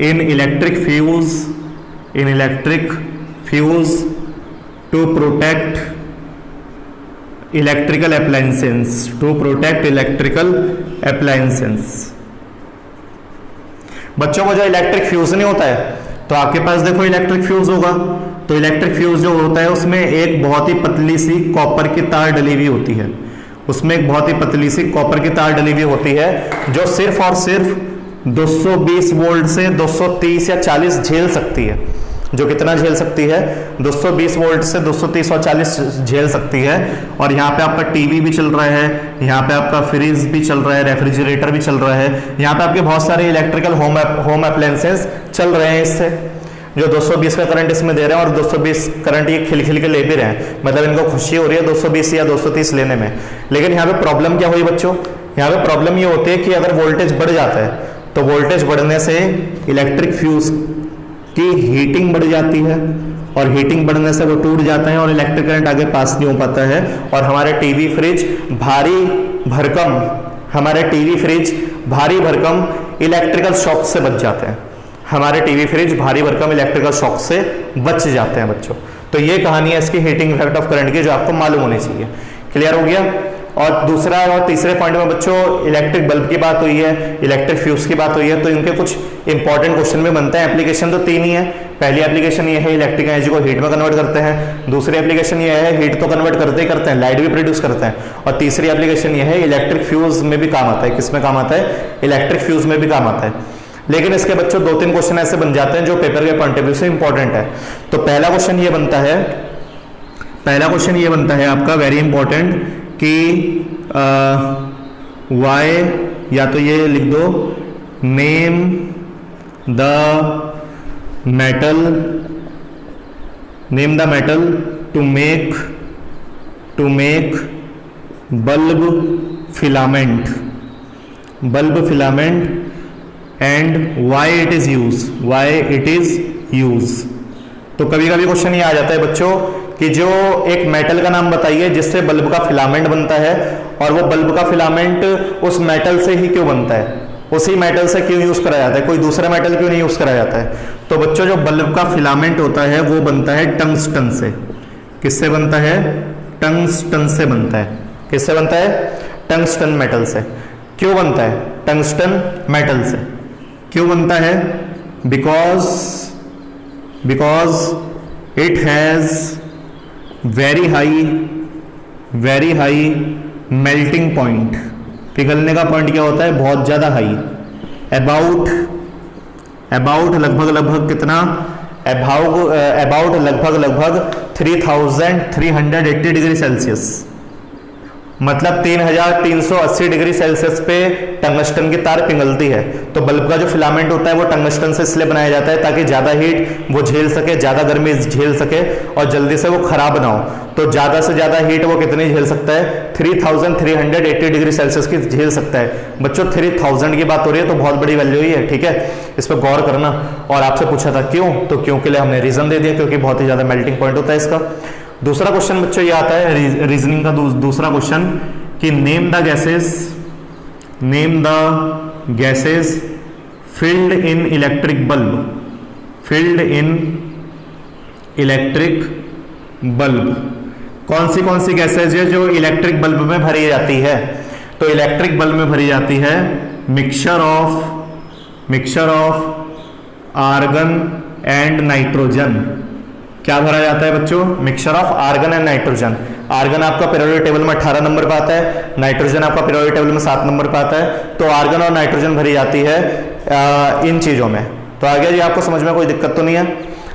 in electric fuse to protect electrical appliances. बच्चों को जो इलेक्ट्रिक फ्यूज नहीं होता है तो आपके पास देखो इलेक्ट्रिक फ्यूज होगा, तो इलेक्ट्रिक फ्यूज जो होता है उसमें एक बहुत ही पतली सी कॉपर की तार डली हुई होती है, जो सिर्फ और सिर्फ 220 वोल्ट से 230 या 40 झेल सकती है। जो कितना झेल सकती है, 220 वोल्ट से 230 और 40 झेल सकती है। और यहाँ पे आपका टीवी भी चल रहा है, यहाँ पे आपका फ्रिज भी चल रहा है, रेफ्रिजरेटर भी चल रहा है, यहाँ पे आपके बहुत सारे इलेक्ट्रिकल होम अप्लायंसेस चल रहे हैं इससे, जो 220 का करंट इसमें दे रहे हैं और 220 करंट ये खिल खिल के ले भी रहे हैं, मतलब इनको खुशी हो रही है 220 या 230 लेने में। लेकिन यहाँ पे प्रॉब्लम क्या हुई बच्चों, यहाँ पे प्रॉब्लम ये होती है कि अगर वोल्टेज बढ़ जाता है तो वोल्टेज बढ़ने से इलेक्ट्रिक फ्यूज की हीटिंग बढ़ जाती है, और हीटिंग बढ़ने से वो टूट जाते हैं और इलेक्ट्रिक करंट आगे पास नहीं हो पाता है, और हमारे टीवी फ्रिज भारी भरकम इलेक्ट्रिकल शॉक से बच जाते हैं, हमारे टीवी फ्रिज भारी भरकम इलेक्ट्रिकल शॉक से बच जाते हैं बच्चों। तो ये कहानी है इसकी हीटिंग इफेक्ट ऑफ करंट की, जो आपको मालूम होनी चाहिए। क्लियर हो गया। और दूसरा और तीसरे पॉइंट में बच्चों इलेक्ट्रिक बल्ब की बात हुई है, इलेक्ट्रिक फ्यूज की बात हुई है, तो इनके कुछ इंपॉर्टेंट क्वेश्चन में बनते हैं। एप्लीकेशन तो 3 ही है। पहली एप्लीकेशन ये है इलेक्ट्रिक एनर्जी को हीट में कन्वर्ट करते हैं, दूसरी एप्लीकेशन ये है हीट तो कन्वर्ट करते ही करते हैं, लाइट भी प्रोड्यूस करते हैं, और तीसरी एप्लीकेशन ये है इलेक्ट्रिक फ्यूज में भी काम आता है। किसमें काम आता है? इलेक्ट्रिक फ्यूज में भी काम आता है। लेकिन इसके बच्चों 2-3 क्वेश्चन ऐसे बन जाते हैं जो पेपर के पॉइंट ऑफ व्यू से इंपॉर्टेंट है। तो पहला क्वेश्चन ये बनता है आपका वेरी इंपॉर्टेंट कि वाई, या तो ये लिख दो name the metal to make bulb filament and why it is use. तो कभी कभी क्वेश्चन ये आ जाता है बच्चों कि जो एक मेटल का नाम बताइए जिससे बल्ब का फिलामेंट बनता है, और वो बल्ब का फिलामेंट उस मेटल से ही क्यों बनता है, उसी मेटल से क्यों यूज करा जाता है, कोई दूसरा मेटल क्यों नहीं यूज करा जाता है। तो बच्चों जो बल्ब का फिलामेंट होता है वो बनता है टंगस्टन से। किससे बनता है? टंगस्टन से बनता है। किससे बनता है? टंगस्टन मेटल से। क्यों बनता है? टंगस्टन मेटल से क्यों बनता है? Because it has very high melting point. पिघलने का पॉइंट क्या होता है? बहुत ज्यादा हाई। अबाउट लगभग कितना? अबाउट लगभग 3380 डिग्री सेल्सियस, मतलब 3380 डिग्री सेल्सियस पे टंगस्टन की तार पिघलती है। तो बल्ब का जो फिलामेंट होता है वो टंगस्टन से इसलिए बनाया जाता है ताकि ज्यादा हीट वो झेल सके, ज्यादा गर्मी झेल सके, और जल्दी से वो खराब ना हो। तो ज्यादा से ज्यादा हीट वो कितनी झेल सकता है? 3380 डिग्री सेल्सियस की झेल सकता है। बच्चों 3000 की बात हो रही है तो बहुत बड़ी वैल्यू ही है, ठीक है, इस पर गौर करना। और आपसे पूछा था क्यों, तो क्यों के लिए हमने रीजन दे दिया, क्योंकि बहुत ही ज्यादा मेल्टिंग पॉइंट होता है इसका। दूसरा क्वेश्चन बच्चों ये आता है रीजनिंग का दूसरा क्वेश्चन कि name the gases filled in electric bulb. कौन सी गैसेज है जो इलेक्ट्रिक बल्ब में भरी जाती है? तो इलेक्ट्रिक बल्ब में भरी जाती है mixture of argon and nitrogen. क्या भरा जाता है बच्चों? Mixture of argon and nitrogen. Argon आपका पीरियोडिक टेबल में 18 नंबर पे आता है, नाइट्रोजन आपका पीरियोडिक टेबल में 7 नंबर पे आता है। तो आर्गन और नाइट्रोजन भरी जाती है इन चीजों में। तो आगे जी आपको समझ में कोई दिक्कत तो नहीं है?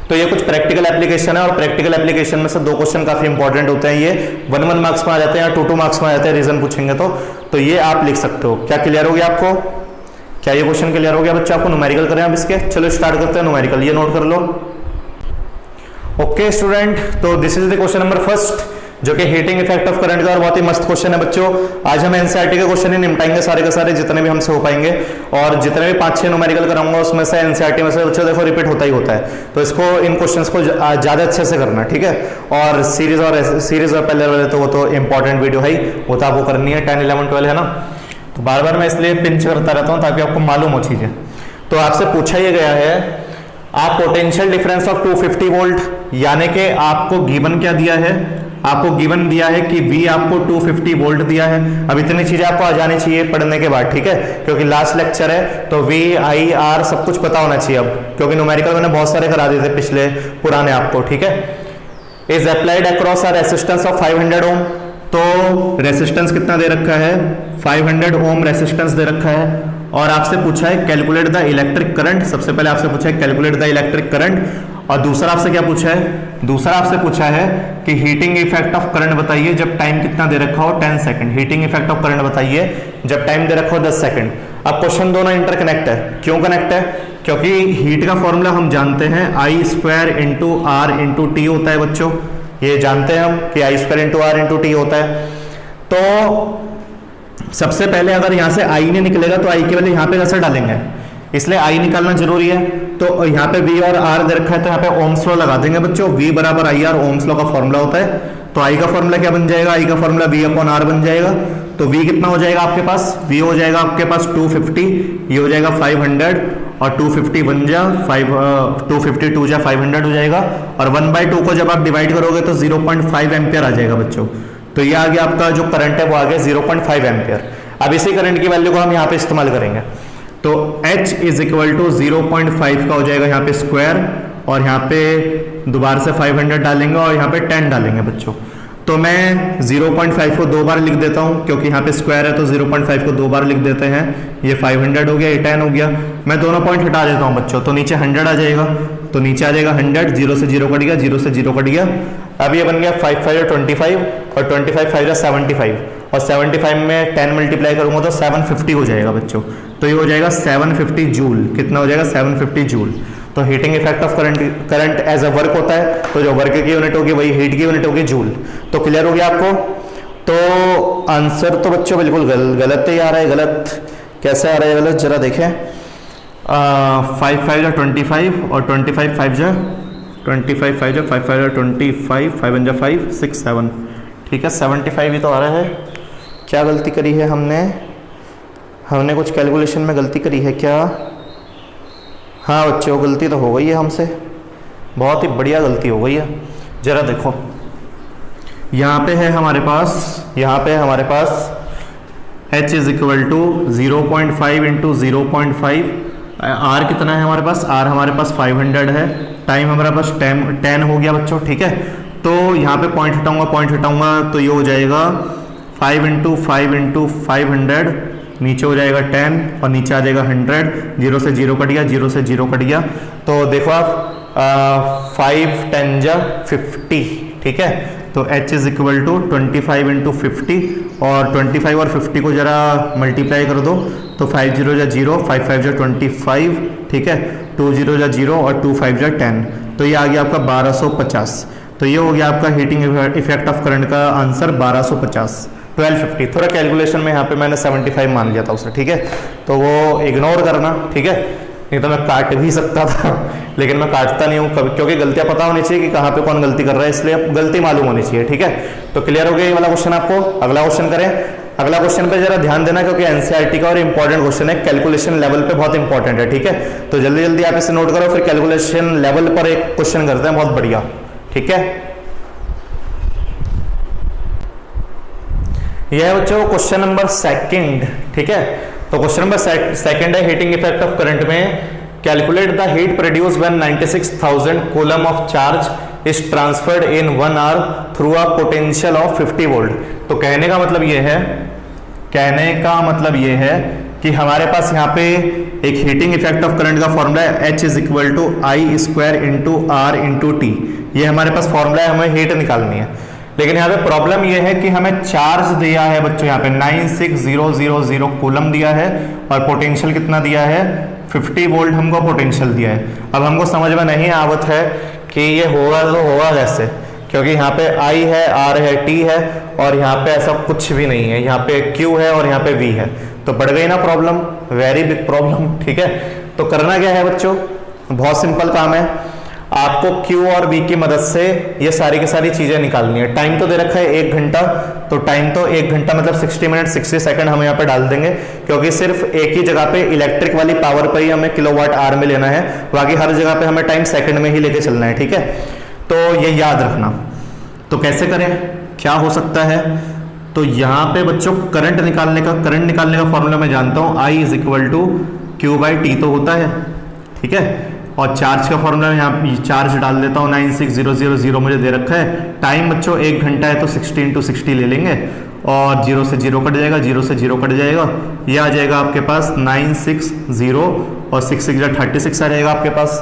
तो ये कुछ प्रैक्टिकल एप्लीकेशन है, और प्रैक्टिकल एप्लीकेशन में से 2 क्वेश्चन काफी इंपॉर्टेंट होते हैं। ये 1 मार्क्स में आ जाते हैं या 2 मार्क्स में आ जाते हैं, रीजन पूछेंगे तो ये आप लिख सकते हो। क्या क्लियर हो गया आपको? क्या ये क्वेश्चन क्लियर हो गया बच्चा? आपको न्यूमेरिकल करें अब इसके। चलो स्टार्ट करते हैं न्यूमेरिकल, ये नोट कर लो। ओके स्टूडेंट, तो this is the question number 1 जो कि हीटिंग इफेक्ट ऑफ करंट का, और बहुत ही मस्त क्वेश्चन है बच्चों। आज हम एनसीईआरटी के क्वेश्चन ही निपटाएंगे सारे के सारे, जितने भी हमसे हो पाएंगे, और जितने भी 5-6 न्यूमेरिकल कराऊंगा उसमें से एनसीईआरटी में से बच्चों देखो रिपीट होता ही होता है। तो इसको इन क्वेश्चंस को ज्यादा अच्छे से करना, ठीक है। और सीरीज और पहले वाले तो वो तो इंपॉर्टेंट वीडियो है, वो तो आपको करनी है, 10, 11, 12 है ना। तो बार बार मैं इसलिए पिंच करता रहता हूँ ताकि आपको मालूम हो चीजें। तो आपसे पूछा ये गया है, आप पोटेंशियल डिफरेंस ऑफ 250 वोल्ट, यानी कि आपको गिवन क्या दिया है? आपको गिवन दिया है कि V आपको 250 वोल्ट दिया है। अब इतनी चीजें आपको आ जानी चाहिए पढ़ने के बाद, ठीक है, क्योंकि लास्ट लेक्चर है तो V, I, R सब कुछ पता होना चाहिए अब, क्योंकि न्यूमेरिकल मैंने बहुत सारे करा दिए थे पिछले पुराने आपको, ठीक है। Is applied across a resistance of 500 ओम। तो रेसिस्टेंस कितना दे रखा है? 500 ओम रेसिस्टेंस दे रखा है। और आपसे पूछा है कैलकुलेट द इलेक्ट्रिक करंट। सबसे पहले आपसे पूछा है कैलकुलेट द इलेक्ट्रिक करंट, और दूसरा आपसे क्या पूछा है, दूसरा आपसे पूछा है कि हीटिंग इफेक्ट ऑफ करंट बताइए जब टाइम कितना दे रखा हो 10 second. Heating effect of current बताइए जब टाइम दे रखा हो 10 सेकंड। अब क्वेश्चन दोनों इंटरकनेक्ट है। क्यों कनेक्ट है? क्योंकि हीट का फॉर्मूला हम जानते हैं I square into R into T होता है बच्चों, ये जानते हैं हम कि I square into R into T होता है। तो सबसे पहले अगर यहां से आई नहीं निकलेगा तो आई के वैल्यू यहां पे कैसे डालेंगे, इसलिए आई निकालना जरूरी है। तो यहाँ पे V और R दे रखा है तो यहाँ पे ओम्स लॉ लगा देंगे बच्चों। V बराबर आई आर ओम्स लॉ का फॉर्मूला होता है। तो I का फॉर्मूला क्या बन जाएगा, I का फॉर्मूला V अपॉन R बन जाएगा। तो V कितना हो जाएगा आपके पास, V हो जाएगा आपके पास 250, ये हो जाएगा 500 और 250 बन जा 250 2 जा 500 हो जाएगा। और 1/2 को जब आप डिवाइड करोगे तो 0.5 एम्पियर आ जाएगा बच्चों। तो ये आ गया आपका जो करंट है वो आ गया 0.5 एम्पियर। अब इसी करंट की वैल्यू को हम यहाँ पे इस्तेमाल करेंगे। तो H इज इक्वल टू 0.5 का हो जाएगा यहाँ पे स्क्वायर, और यहाँ पे दोबारा से 500 डालेंगे और यहाँ पे 10 डालेंगे बच्चों। तो मैं 0.5 को 2 बार लिख देता हूँ क्योंकि यहाँ पे स्क्वायर है, तो 0.5 को 2 बार लिख देते हैं। ये 500 हो गया, ये 10 हो गया। मैं दोनों पॉइंट हटा देता हूँ बच्चों, तो नीचे 100 आ जाएगा। तो नीचे आ जाएगा 100, 0 से 0 कट गया, 0 से 0 कट गया। अब ये बन गया 5 5 25 और 25 5 75 और 75 में 10 मल्टीप्लाई करूंगा तो 750 हो जाएगा बच्चों। तो ये हो जाएगा 750 जूल। कितना हो जाएगा 750 जूल। तो heating effect of current as a work होता है, तो जो वर्क की यूनिट होगी वही हीट की यूनिट होगी जूल। तो क्लियर हो गया आपको। तो आंसर तो बच्चों बिल्कुल गलत ही आ रहा है। गलत कैसे आ रहा है गलत, जरा देखें। 5 5 जा 25 और 25 5 जा 25 5 जा 5 5 जा 25 5 1 जा 5 6 7, ठीक है 75 ही तो आ रहा है। क्या गलती करी है हमने कुछ कैलकुलेशन में गलती करी है क्या? हाँ बच्चों गलती तो हो गई है हमसे, बहुत ही बढ़िया गलती हो गई है। जरा देखो यहाँ पे है हमारे पास H is equal to 0.5 into 0.5। R कितना है हमारे पास, R हमारे पास 500 है। टाइम हमारे पास 10 हो गया बच्चों, ठीक है। तो यहाँ पे पॉइंट हटाऊंगा तो ये हो जाएगा 5 इंटू 500, नीचे हो जाएगा 10 और नीचे आ जाएगा 100। 0 से 0 कट गया, 0 से 0 कट गया। तो देखो आप 5 10 जा 50, ठीक है। तो H is equal to 25 into 50 और 25 और 50 को जरा मल्टीप्लाई कर दो तो 5 0 जा 0, 5 5 जा 25, ठीक है। 2 0 जा 0 और 2 5 जा 10। तो ये आ गया आपका 1250। तो ये हो गया आपका हीटिंग इफेक्ट ऑफ करंट का आंसर 1250 1250। थोड़ा कैलकुलेशन में यहाँ पे मैंने 75 मान लिया था उसने, ठीक है। तो वो इग्नोर करना, ठीक है। नहीं तो मैं काट भी सकता था लेकिन मैं काटता नहीं हूँ कभी, क्योंकि गलतियां पता होनी चाहिए कि कहाँ पे कौन गलती कर रहा है, इसलिए गलती मालूम होनी चाहिए, ठीक है। तो क्लियर हो गया ये वाला क्वेश्चन आपको। अगला क्वेश्चन करें। अगला क्वेश्चन पे जरा ध्यान देना क्योंकि एनसीईआरटी का और इंपॉर्टेंट क्वेश्चन है, कैलकुलेशन लेवल पे बहुत इंपॉर्टेंट है, ठीक है। तो जल्दी जल्दी आप इसे नोट करो, फिर कैलकुलेशन लेवल पर एक क्वेश्चन करते हैं बहुत बढ़िया, ठीक है। यह है बच्चों क्वेश्चन नंबर सेकंड, ठीक है। तो क्वेश्चन नंबर सेकंड है हीटिंग इफेक्ट ऑफ करंट में calculate the heat produce when 96,000 coulomb of charge is transferred in 1 hour through a potential of 50 volt. तो कहने का मतलब ये है कि हमारे पास यहाँ पे एक हीटिंग इफेक्ट ऑफ करंट का फॉर्मूला है H is equal to I square into R into T. ये हमारे पास फॉर्मूला है, हमें हीट निकालनी है। लेकिन यहाँ पे प्रॉब्लम ये है कि हमें चार्ज दिया है बच्चों, यहाँ पे 96000 कूलम दिया है और पोटेंशियल कितना दिया है 50 वोल्ट हमको पोटेंशियल दिया है। अब हमको समझ में नहीं आवत है कि ये होगा तो होगा कैसे, क्योंकि यहाँ पे I है, R है, T है और यहाँ पे ऐसा कुछ भी नहीं है। यहाँ पे Q है और यहाँ पे V है। तो बढ़ गई ना प्रॉब्लम, वेरी बिग प्रॉब्लम, ठीक है। तो करना क्या है बच्चों, बहुत सिंपल काम है। आपको Q और V की मदद से ये सारी की सारी चीजें निकालनी है। टाइम तो दे रखा है 1 घंटा, तो टाइम तो 1 घंटा मतलब 60 मिनट 60 सेकंड हम यहाँ पे डाल देंगे, क्योंकि सिर्फ एक ही जगह पे इलेक्ट्रिक वाली पावर पर ही हमें किलोवाट आवर में लेना है, बाकी हर जगह पे हमें टाइम सेकंड में ही लेके चलना है, ठीक है। तो ये याद रखना। तो कैसे करें, क्या हो सकता है, तो यहाँ पे बच्चों करंट निकालने का फॉर्मूला मैं जानता हूँ, I is equal to Q/T तो होता है, ठीक है। और चार्ज का फॉर्मूला यहाँ चार्ज डाल देता हूँ 96000 मुझे दे रखा है। टाइम बच्चों 1 घंटा है तो 60 × 60 ले लेंगे और 0 से 0 कट जाएगा, 0 से 0 कट जाएगा। ये आ जाएगा आपके पास 960 और 6 6 36 आ जाएगा आपके पास।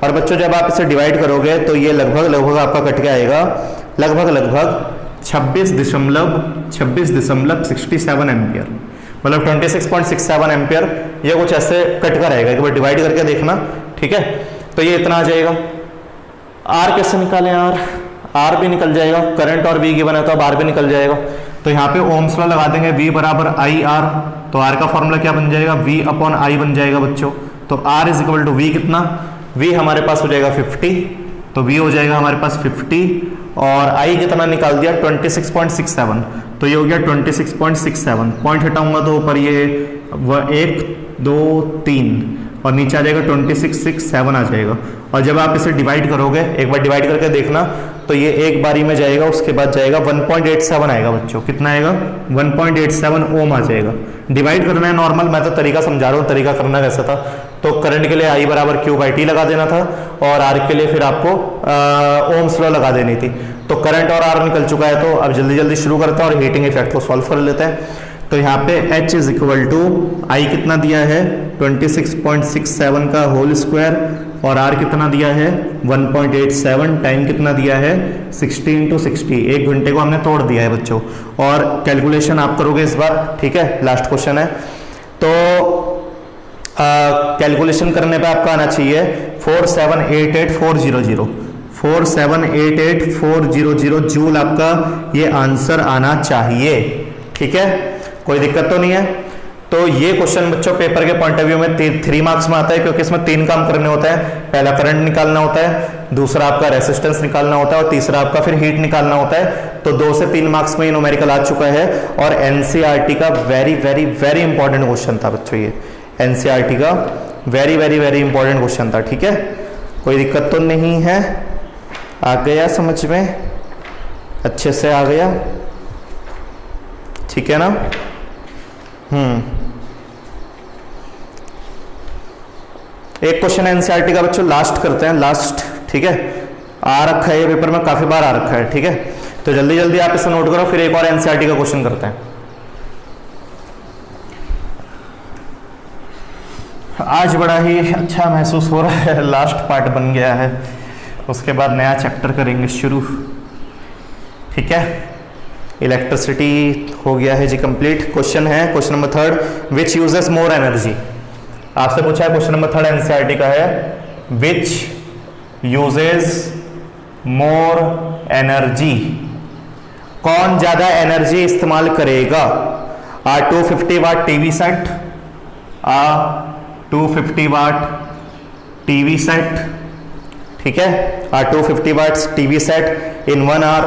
और बच्चों जब आप इसे डिवाइड करोगे तो ये लगभग लगभग आपका कट के आएगा लगभग 26.67 एम्पियर, मतलब 26.67 एम्पियर। ये कुछ ऐसे कट कर आएगा, एक बार डिवाइड करके देखना, ठीक है। तो ये इतना आ जाएगा। आर कैसे निकालें? आर भी निकल जाएगा, करंट और वी गिवन है तो अब आर भी निकल जाएगा। तो यहाँ पे ओम्स लॉ लगा देंगे, V बराबर आई आर, तो आर का फॉर्मूला क्या बन जाएगा? V अपॉन आई बन जाएगा बच्चों। तो R is equal to V कितना? V हमारे पास हो जाएगा 50, तो V हो जाएगा हमारे पास 50 और I कितना निकाल दिया? 26.67, तो ये हो गया 26.67। पॉइंट हटाऊंगा तो ऊपर ये 1 2 3 और नीचे आ जाएगा 2667 आ जाएगा। और जब आप इसे डिवाइड करोगे, एक बार डिवाइड करके देखना, तो ये एक बारी में जाएगा, उसके बाद जाएगा 1.87 आएगा बच्चों। कितना आएगा? 1.87 ओम आ जाएगा। डिवाइड करना है नॉर्मल, मैं तो तरीका समझा रहा हूँ, तरीका करना कैसा था। तो करंट के लिए I बराबर Q बाई टी लगा देना था और R के लिए फिर आपको ओम्स लॉ लगा देनी थी। तो करंट और R निकल चुका है, तो अब जल्दी जल्दी शुरू करते हैं और हीटिंग इफेक्ट को सॉल्व कर लेते हैं। तो यहाँ पे H is equal to I कितना दिया है? 26.67 का होल स्क्वायर और R कितना दिया है? 1.87। टाइम कितना दिया है? 60 × 60, 1 घंटे को हमने तोड़ दिया है बच्चों। और कैलकुलेशन आप करोगे इस बार, ठीक है, लास्ट क्वेश्चन है। तो कैलकुलेशन करने पे आपका आना चाहिए 4788400 4788400 जूल आपका ये आंसर आना चाहिए, ठीक है, कोई दिक्कत तो नहीं है। तो ये क्वेश्चन बच्चों पेपर के पॉइंट ऑफ व्यू में 3 मार्क्स में आता है, क्योंकि इसमें 3 काम करने होते हैं। पहला करंट निकालना होता है, दूसरा आपका रेसिस्टेंस निकालना होता है और तीसरा आपका फिर हीट निकालना होता है। तो 2 से 3 मार्क्स में ये न्यूमेरिकल आ चुका है और एनसीईआरटी का very very very important question था बच्चों। ये एनसीईआरटी का very very very important question था, ठीक है, कोई दिक्कत तो नहीं है। आ गया समझ में? अच्छे से आ गया, ठीक है ना? एक क्वेश्चन एनसीईआरटी का बच्चों लास्ट करते हैं, लास्ट, ठीक है। आ रखा है ये पेपर में, काफी बार आ रखा है, ठीक है। तो जल्दी जल्दी आप इसे नोट करो, फिर एक और एनसीईआरटी का क्वेश्चन करते हैं। आज बड़ा ही अच्छा महसूस हो रहा है, लास्ट पार्ट बन गया है, उसके बाद नया चैप्टर करेंगे शुरू, ठीक है। इलेक्ट्रिसिटी हो गया है जी कंप्लीट। क्वेश्चन है question number 3, which uses more energy. आपसे पूछा है क्वेश्चन नंबर 3 एनसीईआरटी का है, विच यूजेस मोर एनर्जी, कौन ज्यादा एनर्जी इस्तेमाल करेगा? 250 watt TV set, 250 watt TV set, ठीक है, 250 watts TV set in 1 hour,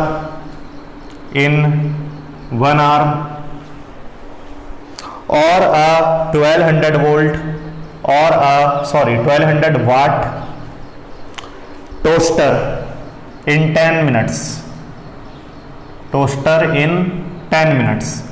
in 1 hour, और 1200 वोल्ट और 1200 watt toaster in 10 minutes, toaster in 10 minutes.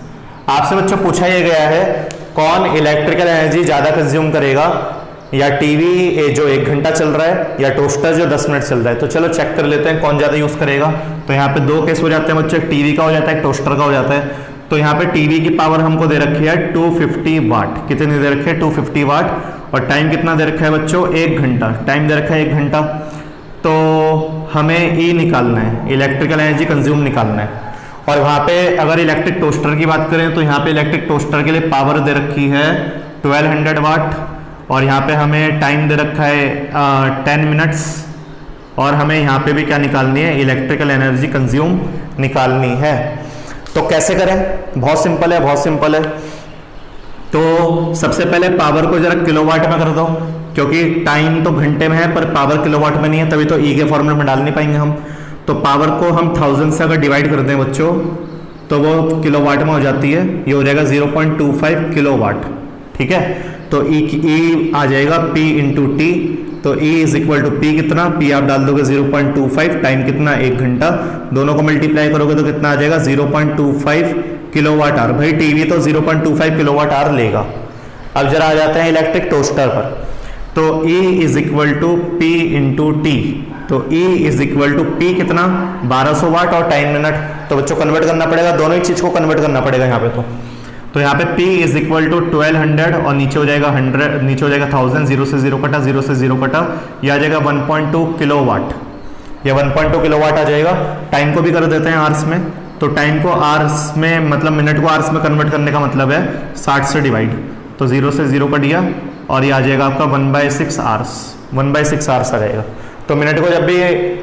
आपसे बच्चों पूछा यह गया है कौन इलेक्ट्रिकल एनर्जी ज्यादा कंज्यूम करेगा, या टीवी जो 1 घंटा चल रहा है या टोस्टर जो 10 मिनट चल रहा है। तो चलो चेक कर लेते हैं कौन ज्यादा यूज करेगा। तो यहाँ पे 2 केस हो जाते हैं बच्चों, एक टीवी का हो जाता है, एक टोस्टर का हो जाता है। तो यहाँ पे टीवी की पावर हमको दे रखी है 250 वाट, कितनी दे रखी है? 250 वाट, और टाइम कितना दे रखा है बच्चों? 1 घंटा, टाइम दे रखा है 1 घंटा। तो हमें ई निकालना है, इलेक्ट्रिकल एनर्जी कंज्यूम निकालना है। और वहाँ पे अगर इलेक्ट्रिक टोस्टर की बात करें तो यहाँ पे इलेक्ट्रिक टोस्टर के लिए पावर दे रखी है 1200 वाट, और यहाँ पे हमें टाइम दे रखा है 10 मिनट्स, और हमें यहाँ पे भी क्या निकालनी है? इलेक्ट्रिकल एनर्जी कंज्यूम निकालनी है। तो कैसे करें? बहुत सिंपल है, बहुत सिंपल है। तो सबसे पहले पावर को जरा किलोवाट में कर दो, क्योंकि टाइम तो घंटे में है पर पावर किलोवाट में नहीं है, तभी तो ई के फॉर्मूले में डाल नहीं पाएंगे हम। तो पावर को हम 1000 से अगर डिवाइड कर दें बच्चों तो वो किलोवाट में हो जाती है, ये हो जाएगा 0.25 किलोवाट, ठीक है। तो ई आ जाएगा P इंटू टी, तो E is equal to P कितना? P आप डाल दोगे 0.25, टाइम कितना? 1 घंटा, दोनों को मल्टीप्लाई करोगे तो कितना आ जाएगा? 0.25 किलोवाट आवर। भाई टीवी तो 0.25 किलोवाट आवर लेगा। अब जरा आ जाते हैं इलेक्ट्रिक टोस्टर पर। तो E is equal to P into T, तो E is equal to P कितना? 1200 वाट और टाइम मिनट। तो बच्चों कन्वर्ट करना पड़ेगा, दोनों ही चीज को कन्वर्ट करना पड़ेगा यहाँ पे। तो तो यहाँ पे P इज इक्वल टू 1200 और नीचे हो जाएगा 100, नीचे हो जाएगा 1000, 0 से 0 कटा, 0 से 0 कटा, यह आ जाएगा 1.2 किलोवाट, ये 1.2 किलोवाट आ जाएगा। टाइम को भी कर देते हैं आवर्स में, तो टाइम को आवर्स में मतलब मिनट को आवर्स में कन्वर्ट करने का मतलब है 60 से डिवाइड, तो 0 से 0 कट गया और ये आ जाएगा आपका 1/6 आवर्स, 1/6 आवर्स आ जाएगा। तो मिनट को जब भी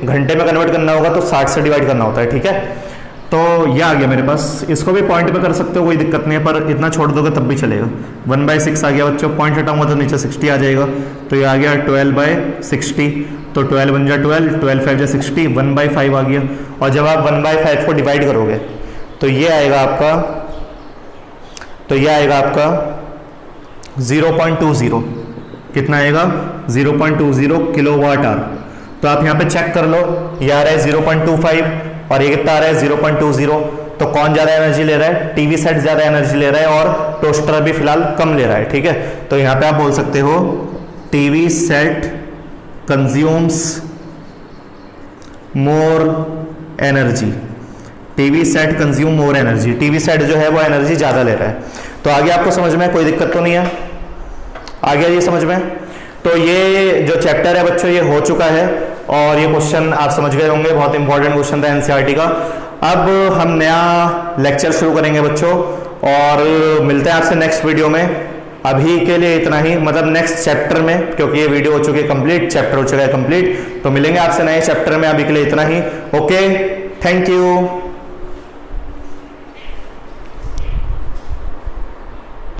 घंटे में कन्वर्ट करना होगा तो 60 से डिवाइड करना होता है, ठीक है। तो ये आ गया मेरे पास, इसको भी पॉइंट पे कर सकते हो, कोई दिक्कत नहीं है, पर इतना छोड़ दोगे तब भी चलेगा। 1/6 आ गया बच्चों, पॉइंट हटाऊंगा तो नीचे 60 आ जाएगा, तो ये आ गया 12/60, तो 12 बन जा 12, 12 5 जा 60, 1/5 आ गया। और जब आप 1/5 को डिवाइड करोगे तो ये आएगा आपका, तो ये आएगा आपका 0.20, कितना आएगा 0.20 किलोवाट आवर। तो आप यहाँ पे चेक कर लो, ये आ रहा है 0.25 और ये कितना आ रहा है 0.20, तो कौन ज्यादा एनर्जी ले रहा है, टीवी सेट ज्यादा एनर्जी ले रहा है और टोस्टर अभी फिलहाल कम ले रहा है, ठीक है। तो यहाँ पे आप बोल सकते हो TV set consumes more energy, TV set consume more energy, TV set जो है वो एनर्जी ज्यादा ले रहा है। तो आगे आपको समझ में कोई दिक्कत तो नहीं है, आ गया ये समझ में। तो ये जो चैप्टर है बच्चों ये हो चुका है और ये क्वेश्चन आप समझ गए होंगे, बहुत इंपॉर्टेंट क्वेश्चन था एनसीईआरटी का। अब हम नया लेक्चर शुरू करेंगे बच्चों और मिलते हैं आपसे नेक्स्ट वीडियो में। अभी के लिए इतना ही, मतलब नेक्स्ट चैप्टर में, क्योंकि ये वीडियो हो चुकी है कंप्लीट, चैप्टर हो चुका है कंप्लीट, तो मिलेंगे आपसे नए चैप्टर में। अभी के लिए इतना ही, ओके, थैंक यू।